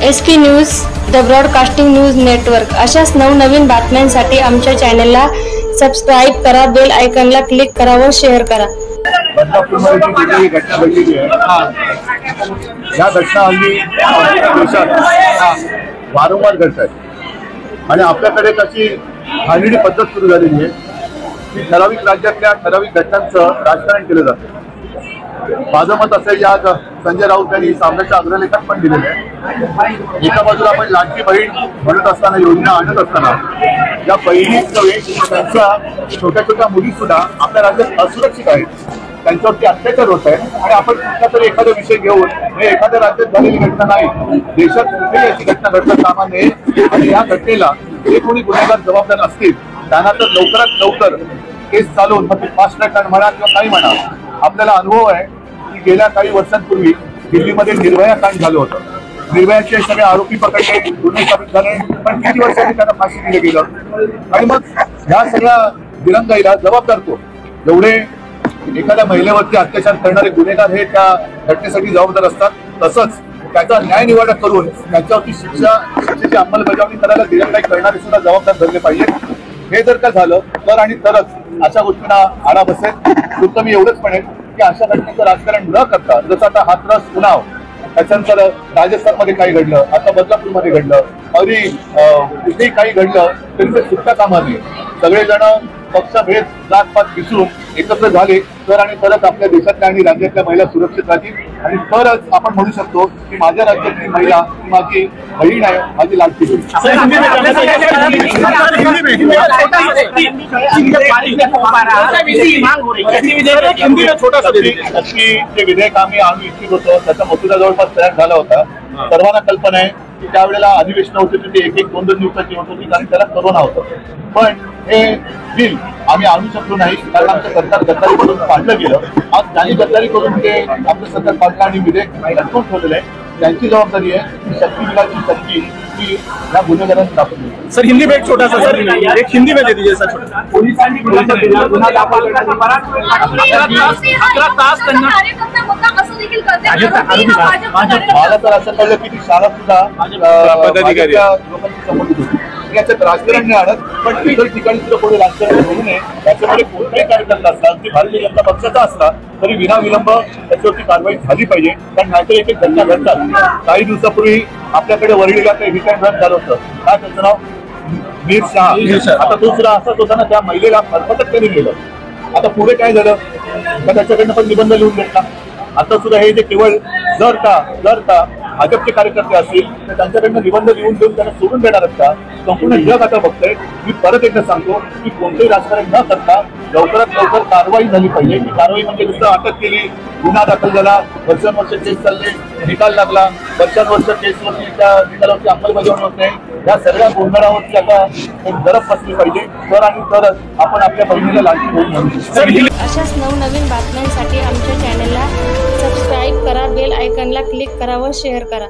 SP news, the broadcasting news network अशाच नवनवीन बातम्यांसाठी आमच्या चॅनलला सबस्क्राईब करा, बेल आयकॉनला क्लिक करा व शेअर करा। बदलापूरमध्ये घटना घडलेली आहे। या घटना हल्ली देशात वारंवार घडत आहेत आणि आपल्याकडे कशी घाणेरडी पद्धत सुरू झालेली आहे की ठराविक राज्यातल्या ठराविक घटनांचं राजकारण केलं जातं। माझं मत असं आहे, आज संजय राऊत यांनी सामन्याच्या अग्रलेखात पण दिलेलं आहे। एका बाजूला आपण लाडकी बहीण म्हणत असताना, योजना आणत असताना या बहिणींचं त्यांच्या छोट्या छोट्या मुली सुद्धा आपल्या राज्यात असुरक्षित आहेत, त्यांच्यावरती अत्याचार होत आहे आणि आपण कुठला तरी एखादा विषय घेऊन हे एखाद्या राज्यात झालेली घटना नाही, देशात कुठेही अशी घटना घडता कामा नये आणि या घटनेला जे कोणी गुन्हेगार जबाबदार असतील त्यांना तर लवकरात लवकर केस चालवून मग ते फास्ट ट्रॅक म्हणा किंवा काही म्हणा। आपल्याला अनुभव आहे की गेल्या काही वर्षांपूर्वी दिल्लीमध्ये निर्भया कांड झालं होतं। निर्भयाचे सगळे आरोपी पकडले, गुन्हे साबित झाले, पण किती वर्षांनी त्यांना फाशी दिलं गेलं आणि मग ह्या सगळ्या दिरंगाईला जबाबदार कोण? जेवढे एखाद्या महिलेवरती अत्याचार करणारे गुन्हेगार हे त्या घटनेसाठी जबाबदार असतात, तसंच त्याचा न्याय निवाडा करून त्याच्यावरती शिक्षेची अंमलबजावणी करायला दिरंगाई करणारे सुद्धा जबाबदार धरले पाहिजे। हे जर का झालं तर आणि तरच अशा गोष्टींना आळा बसेल। फक्त मी एवढंच म्हणेन की अशा घटनेचं राजकारण न करता, जसं आता हाथरस उन्नाव, त्याच्यानंतर राजस्थानमध्ये काही घडलं, आता बदलापूरमध्ये घडलं, अगदी कुठेही काही घडलं तरी ते सुटता कामा नये। सगळेजण पक्षभेद जातपात विसरून एकत्र झाले तर आणि तरच आपल्या देशातल्या आणि राज्यातल्या महिला सुरक्षित राहतील आणि तरच आपण म्हणू शकतो की माझ्या राज्यातली महिला माझी बहीण आहे, माझी लाडकी बहीण। जे विधेयक आम्ही आणू इच्छित होतो त्याचा मसुदा जवळपास तयार झाला होता। सर्वांना कल्पना आहे की त्यावेळेला अधिवेशन होते ते एक दोन दिवसाची होत होती कारण त्याला कोरोना होतं, पण हे बिल आम्ही आणू शकलो नाही कारण आमचं सरकार गद्दारी करून पाडलं गेलं। आज ज्यांनी गद्दारी करून ते आमचं सरकार पाडलं आणि विधेयक लटकून ठेवलेलं आहे, त्यांची जबाबदारी आहे की शक्ती विलाची शक्ती ही या गुन्हेगारांनी दाखवली। सर हिंदी में एक छोटा सा, सर एक हिंदी में दे दीजिए सर। पोलिसांनी गुन्हा दाखल मला तर असं कळलं की ती शाळा सुद्धा लोकांशी संबंधित होती। याच्यात राजकारण नाही आणत, पण इतर ठिकाणी सुद्धा कोणी राजकारण होऊ नये त्याच्यामध्ये कोणताही कार्यकर्ता असला, की भारतीय जनता पक्षाचा असला तरी विनाविलंब त्याच्यावरती कारवाई झाली पाहिजे। कारण नाहीतर एक एक घटना घडतात। काही दिवसापूर्वी आपल्याकडे वरळीला काही रिटर्न रन झालं होतं, काय त्याचं नाव मीर शाह, आता तो सुद्धा असाच होता ना, त्या महिलेला फरफटत कधी गेलं। आता पुढे काय झालं का त्याच्याकडनं पण निबंध लिहून घेतला। आता सुद्धा हे जे केवळ जर का भाजपचे कार्यकर्ते असतील तर त्यांच्याकडनं निबंध लिहून देऊन त्यांना सोडून देणार का? संपूर्ण जग आता बघतंय। मी परत एकदा सांगतो की कोणतेही राजकारण न करता लवकरात लवकर कारवाई झाली पाहिजे। की कारवाई म्हणजे नुसतं अटक केली, गुन्हा दाखल झाला, वर्षानुवर्ष केस चालले, निकाल लागला, वर्षानुवर्ष केसवरती त्या निकालावरती अंमलबजावणी होत नाही, या सगळ्या गोंधळावरती आता एक जरब बसली पाहिजे तर आणि तरच आपण आपल्या बहिणीला लाडकी बहीण म्हणू शकतो। अशाच नवनवीन बातम्यांसाठी आमच्या चॅनलला सबस्क्राईब करा, बेल आयकॉनला क्लिक करा व शेअर करा।